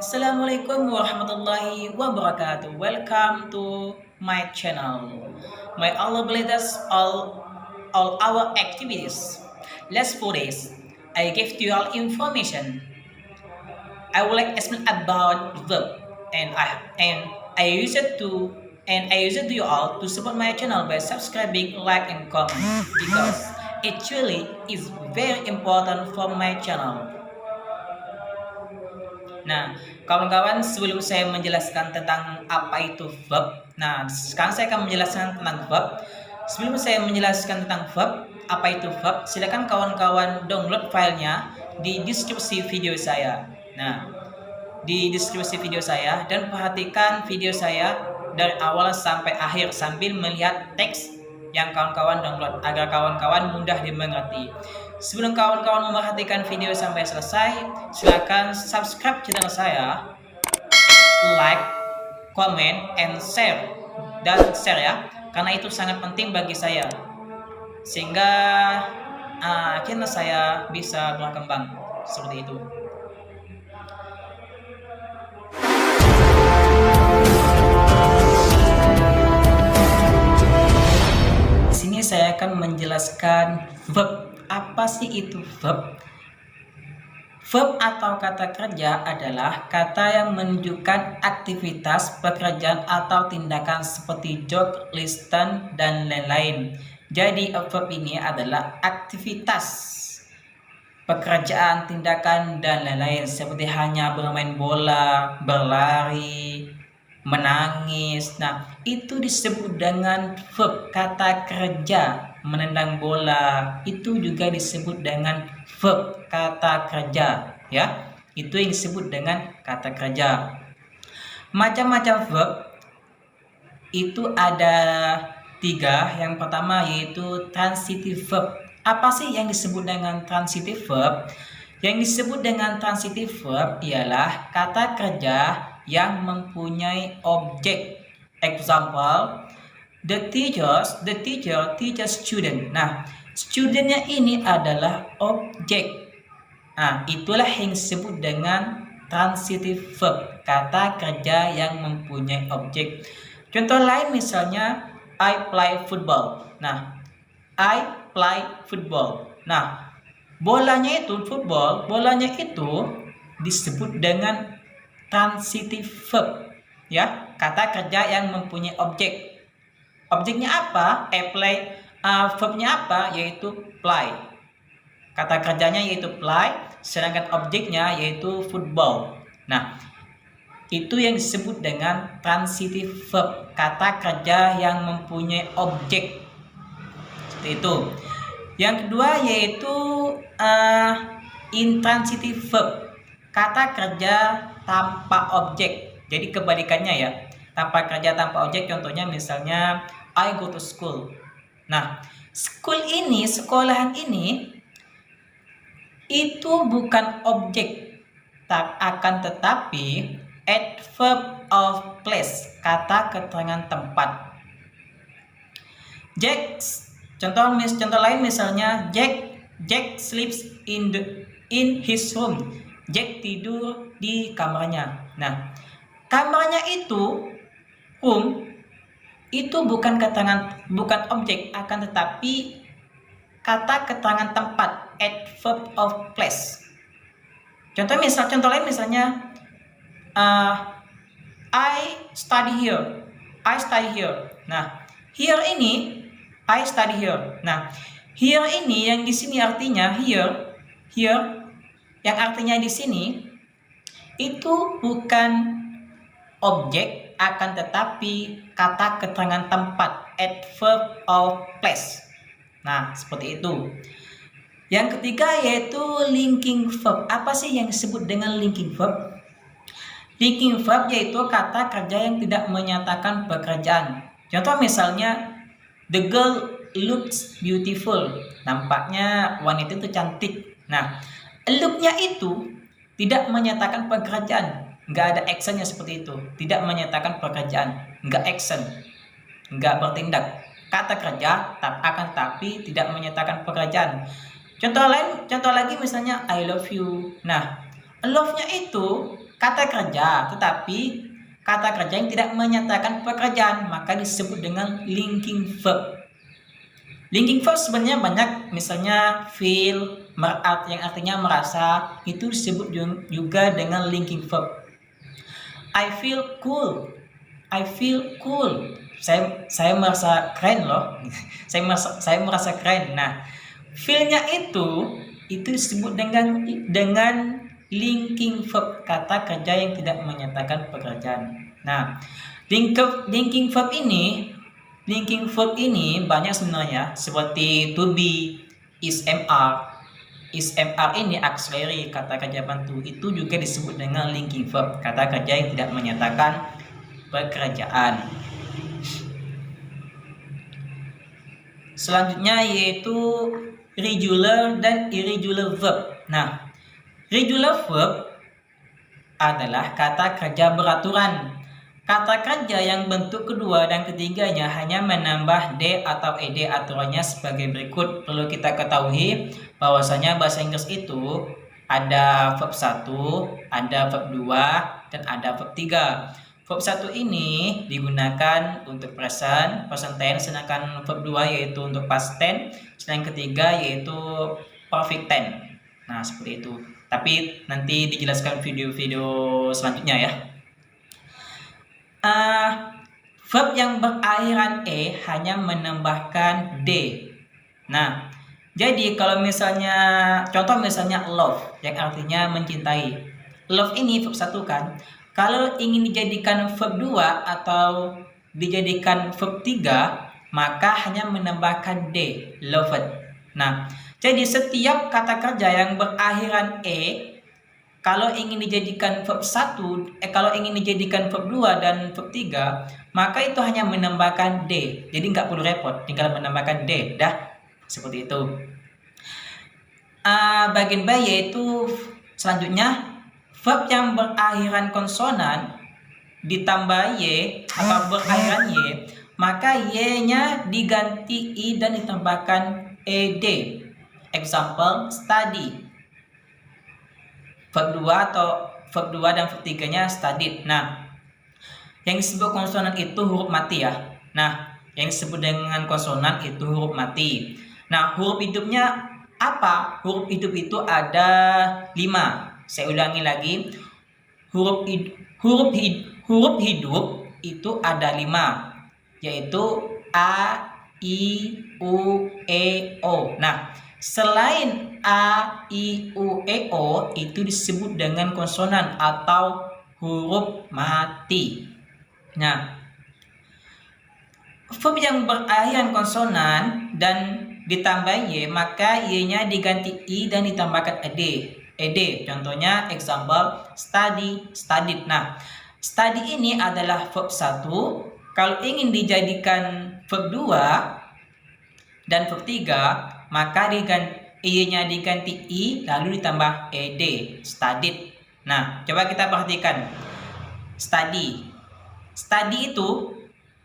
Assalamualaikum warahmatullahi wabarakatuh. Welcome to my channel. May Allah bless us all our activities. Let's for this. I give to you all information. I would like to explain about verb and I use it to you all to support my channel by subscribing, like and comment because it really is very important for my channel. Nah, kawan-kawan, sebelum saya menjelaskan tentang apa itu verb, sekarang saya akan menjelaskan tentang verb. Sebelum saya menjelaskan tentang verb, apa itu verb, silakan kawan-kawan download filenya di deskripsi video saya. Nah, di deskripsi video saya dan perhatikan video saya dari awal sampai akhir sambil melihat teks yang kawan-kawan download agar kawan-kawan mudah dimengerti. Sebelum kawan-kawan memperhatikan video sampai selesai, silakan subscribe channel saya, like, comment, and share ya, karena itu sangat penting bagi saya sehingga channel saya bisa berkembang seperti itu. Di sini saya akan menjelaskan verb. Apa sih itu verb? Verb atau kata kerja adalah kata yang menunjukkan aktivitas, pekerjaan atau tindakan seperti jog, listen, dan lain-lain. Jadi verb ini adalah aktivitas, pekerjaan, tindakan, dan lain-lain seperti hanya bermain bola, berlari, menangis. Nah, itu disebut dengan verb. Kata kerja, menendang bola, itu juga disebut dengan verb, kata kerja, ya. Itu yang disebut dengan kata kerja. Macam-macam verb itu ada 3. Yang pertama yaitu transitive verb. Apa sih yang disebut dengan transitive verb? Yang disebut dengan transitive verb ialah kata kerja yang mempunyai objek. Example, the teacher teaches student. Nah, studentnya ini adalah objek. Nah, itulah yang disebut dengan transitive verb, kata kerja yang mempunyai objek. Contoh lain misalnya I play football. Nah, I play football. Nah, bolanya itu disebut dengan transitive verb, ya, kata kerja yang mempunyai objek. Objeknya apa? Verbnya apa? Yaitu play. Kata kerjanya yaitu play, sedangkan objeknya yaitu football. Nah, itu yang disebut dengan transitive verb, kata kerja yang mempunyai objek. Seperti itu. Yang kedua yaitu intransitive verb, kata kerja tanpa objek. Jadi kebalikannya ya. Tanpa kerja tanpa objek, contohnya misalnya I go to school. Nah, sekolahan ini itu bukan objek, akan tetapi adverb of place, kata keterangan tempat. Contoh lain misalnya Jack sleeps in his room. Jack tidur di kamarnya. Nah, kamarnya itu room itu bukan objek, akan tetapi kata keterangan tempat, adverb of place. Contoh lain misalnya I study here. Nah, here ini I study here. Nah, here ini yang di sini artinya here yang artinya di sini itu bukan objek, akan tetapi kata keterangan tempat, adverb of place. Nah, seperti itu. Yang ketiga yaitu linking verb. Apa sih yang disebut dengan linking verb? Linking verb yaitu kata kerja yang tidak menyatakan pekerjaan. Contoh misalnya the girl looks beautiful. Nampaknya wanita itu cantik. Nah, look-nya itu tidak menyatakan pekerjaan. Nggak ada actionnya seperti itu. Tidak menyatakan pekerjaan. Nggak action. Nggak bertindak. Kata kerja akan tapi tidak menyatakan pekerjaan. Contoh lagi misalnya I love you. Nah, love-nya itu kata kerja, tetapi kata kerja yang tidak menyatakan pekerjaan, maka disebut dengan linking verb. Linking verb sebenarnya banyak, misalnya feel, yang artinya merasa, itu disebut juga dengan linking verb. I feel cool. I feel cool. Saya merasa keren loh. saya merasa keren. Nah, feel-nya itu disebut dengan linking verb, kata kerja yang tidak menyatakan pekerjaan. Nah, linking verb ini banyak sebenarnya, seperti to be, is, mr. Is, mr ini auxiliary, kata kerja bantu, itu juga disebut dengan linking verb, kata kerja yang tidak menyatakan pekerjaan. Selanjutnya yaitu regular dan irregular verb. Nah, regular verb adalah kata kerja beraturan. Kata kerja yang bentuk kedua dan ketiganya hanya menambah d atau ed. Aturannya sebagai berikut. Perlu kita ketahui bahwasanya bahasa Inggris itu ada verb 1, ada verb 2, dan ada verb 3. Verb 1 ini digunakan untuk present tense, sedangkan verb 2 yaitu untuk past tense, sedangkan ketiga yaitu perfect tense. Nah, seperti itu. Tapi nanti dijelaskan video-video selanjutnya ya. Verb yang berakhiran e hanya menambahkan d. Nah, jadi kalau misalnya contoh misalnya love yang artinya mencintai. Love ini verb 1 kan. Kalau ingin dijadikan verb 2 atau dijadikan verb 3, maka hanya menambahkan d, loved. Nah, jadi setiap kata kerja yang berakhiran e, kalau ingin dijadikan verb 1, kalau ingin dijadikan verb 2 dan verb 3, maka itu hanya menambahkan d. Jadi nggak perlu repot, tinggal menambahkan d. Dah, seperti itu. Bagian B yaitu selanjutnya verb yang berakhiran konsonan ditambah y atau berakhiran y, maka y-nya diganti i dan ditambahkan ed. Example, study. Verb 2 atau verb 2 dan verb 3-nya studied. Nah, yang disebut konsonan itu huruf mati ya. Nah, yang disebut dengan konsonan itu huruf mati. Nah, huruf hidupnya apa? Huruf hidup itu ada 5. Saya ulangi lagi. Huruf hidup itu ada 5, yaitu a, i, u, e, o. Nah, selain a, i, u, e, o itu disebut dengan konsonan atau huruf mati. Nah, verb yang berakhiran konsonan dan ditambah y, maka y-nya diganti i dan ditambahkan ed. Contohnya example, study, studied. Nah, study ini adalah verb 1. Kalau ingin dijadikan verb 2 dan verb 3, maka i-nya diganti i lalu ditambah ed, studied. Nah, coba kita perhatikan. Study itu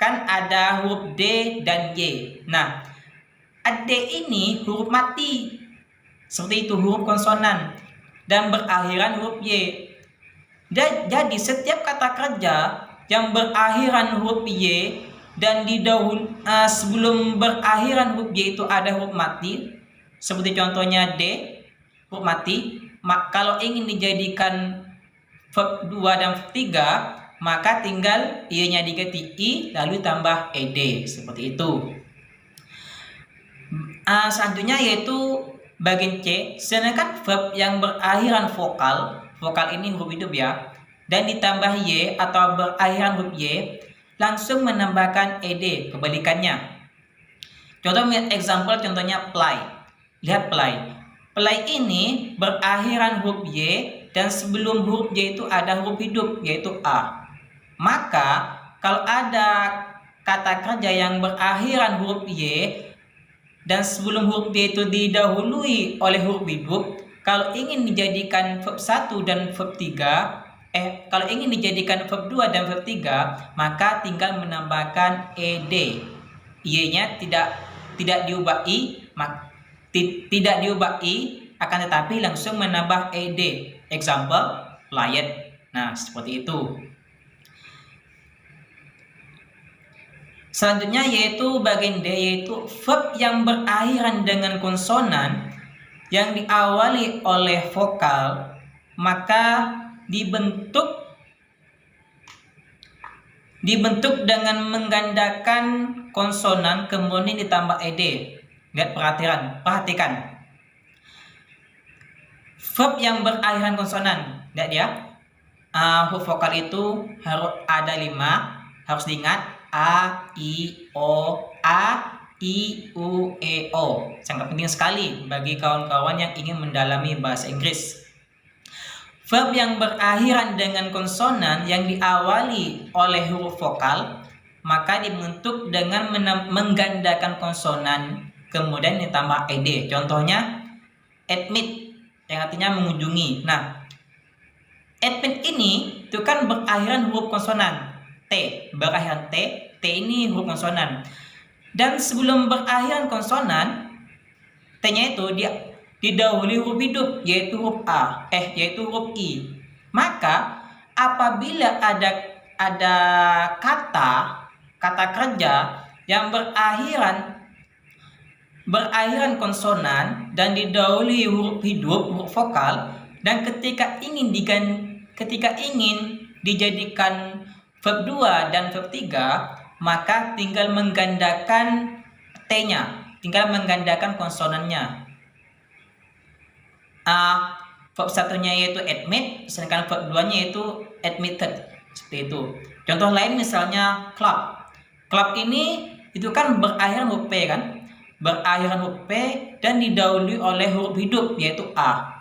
kan ada huruf d dan y. Nah, d ini huruf mati, seperti itu, huruf konsonan dan berakhiran huruf y. Jadi setiap kata kerja yang berakhiran huruf y dan sebelum berakhiran huruf y itu ada huruf mati, seperti contohnya d, huruf mati. Kalau ingin dijadikan verb 2 dan verb 3, maka tinggal y-nya diganti i lalu tambah ed, seperti itu. Selanjutnya yaitu bagian C, sedangkan verb yang berakhiran vokal ini huruf hidup ya, dan ditambah y atau berakhiran huruf y, langsung menambahkan ed, kebalikannya. Contohnya play. Lihat play. Play ini berakhiran huruf y dan sebelum huruf y itu ada huruf hidup yaitu a. Maka kalau ada kata kerja yang berakhiran huruf y dan sebelum huruf y itu didahului oleh huruf hidup, kalau ingin dijadikan verb 1 dan verb 3, kalau ingin dijadikan verb 2 dan verb 3, maka tinggal menambahkan ed. Y-nya tidak diubah i, akan tetapi langsung menambah ed. Example, played. Nah, seperti itu. Selanjutnya yaitu bagian D, yaitu verb yang berakhiran dengan konsonan yang diawali oleh vokal, maka dibentuk dengan menggandakan konsonan kemudian ditambah ed. Lihat, perhatikan. Verb yang berakhiran konsonan, lihat ya. Huruf vokal itu harus ada 5, harus diingat: a, i, o, e, o. Sangat penting sekali bagi kawan-kawan yang ingin mendalami bahasa Inggris. Verb yang berakhiran dengan konsonan yang diawali oleh huruf vokal, maka dibentuk dengan menggandakan konsonan kemudian ditambah ed. Contohnya admit, yang artinya mengunjungi. Nah, admit ini itu kan berakhiran huruf konsonan T, berakhiran T ini huruf konsonan. Dan sebelum berakhiran konsonan, T-nya itu dia didahului huruf hidup, yaitu huruf yaitu huruf I. Maka apabila ada kata kerja yang berakhiran konsonan dan didahului huruf hidup, huruf vokal, dan ketika ingin dijadikan verb 2 dan verb 3, maka tinggal menggandakan T-nya, tinggal menggandakan konsonannya. Verb satunya yaitu admit, sedangkan verb 2-nya yaitu admitted. Seperti itu. Contoh lain misalnya club. Club ini itu kan berakhiran huruf P kan? Berakhiran huruf P dan didahului oleh huruf hidup yaitu A.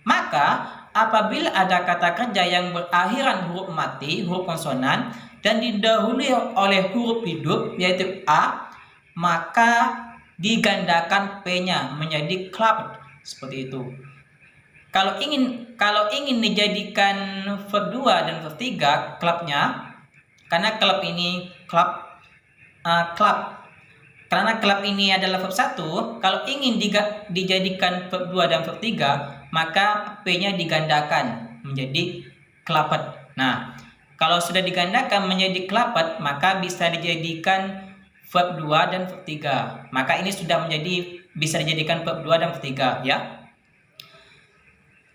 Maka apabila ada kata kerja yang berakhiran huruf mati, huruf konsonan, dan didahului oleh huruf hidup yaitu A, maka digandakan P-nya menjadi club. Seperti itu. Kalau ingin dijadikan verb 2 dan verb 3 clubnya, karena club ini karena club ini adalah verb 1, kalau ingin dijadikan verb 2 dan verb 3, maka P-nya digandakan menjadi clubbed. Nah, kalau sudah digandakan menjadi clubbed, maka bisa dijadikan verb 2 dan verb 3. Maka ini sudah bisa dijadikan verb 2 dan verb 3 ya.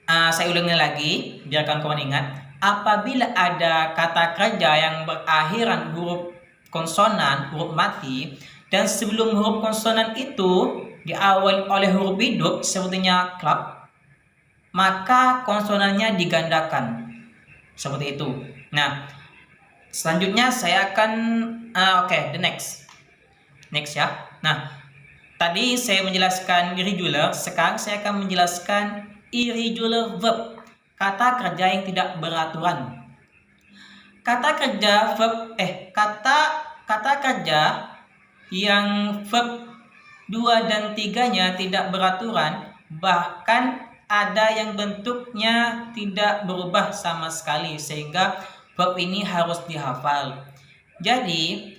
Saya ulangi lagi biar kawan-kawan ingat. Apabila ada kata kerja yang berakhiran huruf konsonan, huruf mati, dan sebelum huruf konsonan itu diawali oleh huruf hidup sepertinya club, maka konsonannya digandakan. Seperti itu. Nah, selanjutnya saya akan the next ya. Nah, tadi saya menjelaskan irregular, sekarang saya akan menjelaskan irregular verb, kata kerja yang tidak beraturan. Kata kerja yang verb 2 dan 3-nya tidak beraturan, bahkan ada yang bentuknya tidak berubah sama sekali, sehingga verb ini harus dihafal. Jadi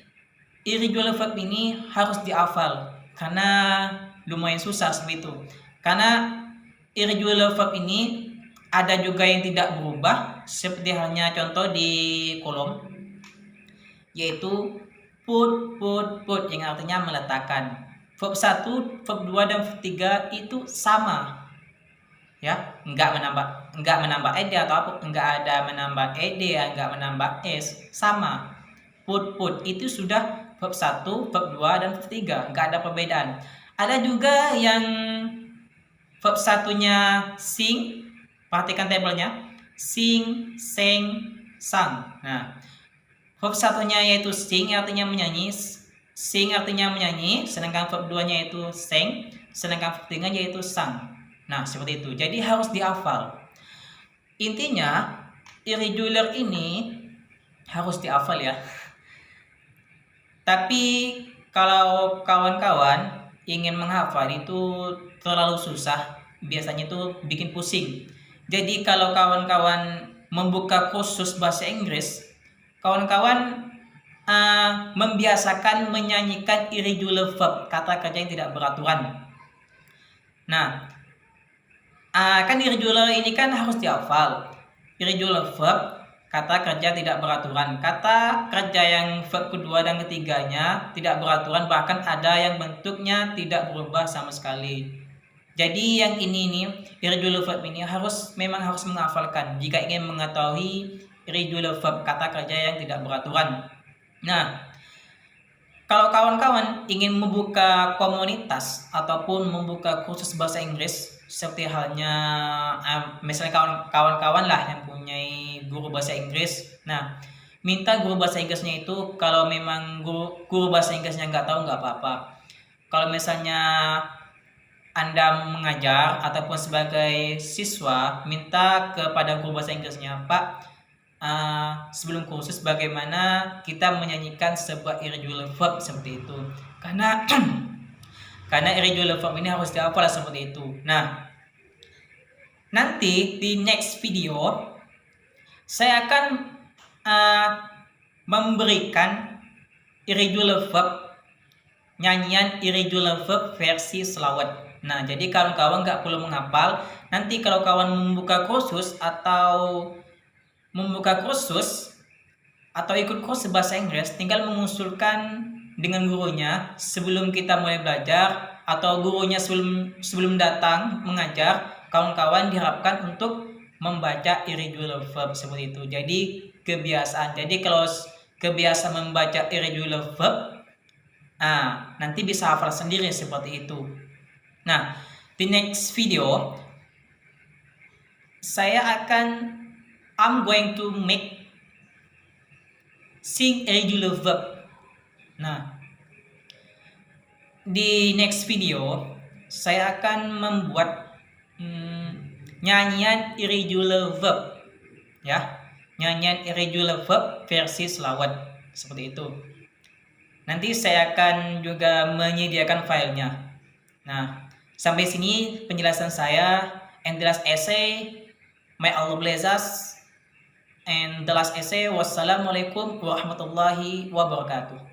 irregular verb ini harus dihafal karena lumayan susah seperti itu. Karena irregular verb ini ada juga yang tidak berubah, seperti halnya contoh di kolom, yaitu put, yang artinya meletakkan. Verb 1, verb 2 dan verb 3 itu sama. Ya, enggak menambah ed atau apa, enggak ada menambah ed, enggak menambah s, sama. Put itu sudah verb 1, verb 2 dan verb 3, enggak ada perbedaan. Ada juga yang verb satunya sing, perhatikan tabelnya, sing, sang, sang. Nah, verb satunya yaitu sing, artinya menyanyi, sedangkan verb 2-nya yaitu sang, sedangkan verb 3-nya yaitu sang. Nah, seperti itu. Jadi harus dihafal. Intinya, irregular ini harus dihafal ya. Tapi kalau kawan-kawan ingin menghafal itu terlalu susah, biasanya itu bikin pusing. Jadi kalau kawan-kawan membuka kursus bahasa Inggris, kawan-kawan membiasakan menyanyikan irregular verb, kata kerja yang tidak beraturan. Nah, kan irregular ini kan harus dihafal. irregular verb, kata kerja tidak beraturan. Kata kerja yang verb kedua dan ketiganya tidak beraturan, bahkan ada yang bentuknya tidak berubah sama sekali. Jadi yang ini nih, irregular verb ini memang harus menghafalkan jika ingin mengetahui irregular verb, kata kerja yang tidak beraturan. Nah, kalau kawan-kawan ingin membuka komunitas ataupun membuka kursus bahasa Inggris, seperti halnya misalnya kawan-kawan lah yang punya guru bahasa Inggris. Nah, minta guru bahasa Inggrisnya itu, kalau memang guru bahasa Inggrisnya nggak tahu, nggak apa-apa. Kalau misalnya Anda mengajar ataupun sebagai siswa, minta kepada guru bahasa Inggrisnya, Pak, sebelum kursus bagaimana kita menyanyikan sebuah irregular verb seperti itu, karena karena irregular verb ini harus dihafal seperti itu. Nah, nanti di next video saya akan memberikan irregular verb, nyanyian irregular verb versi selawat. Nah, jadi kawan-kawan nggak perlu menghafal. Nanti kalau kawan membuka kursus atau ikut kursus bahasa Inggris, tinggal mengusulkan dengan gurunya sebelum kita mulai belajar, atau gurunya sebelum datang mengajar, kawan-kawan diharapkan untuk membaca irregular verb seperti itu. Jadi kebiasaan. Jadi kalau kebiasaan membaca irregular verb, nanti bisa hafal sendiri seperti itu. Nah, di next video I'm going to make sing irregular verb. Nah, di next video saya akan membuat nyanyian irregular verb, ya, nyanyian irregular verb versi selawat seperti itu. Nanti saya akan juga menyediakan filenya. Nah, sampai sini penjelasan saya. And the last essay, may Allah bless us. And the last essay, wassalamualaikum warahmatullahi wabarakatuh.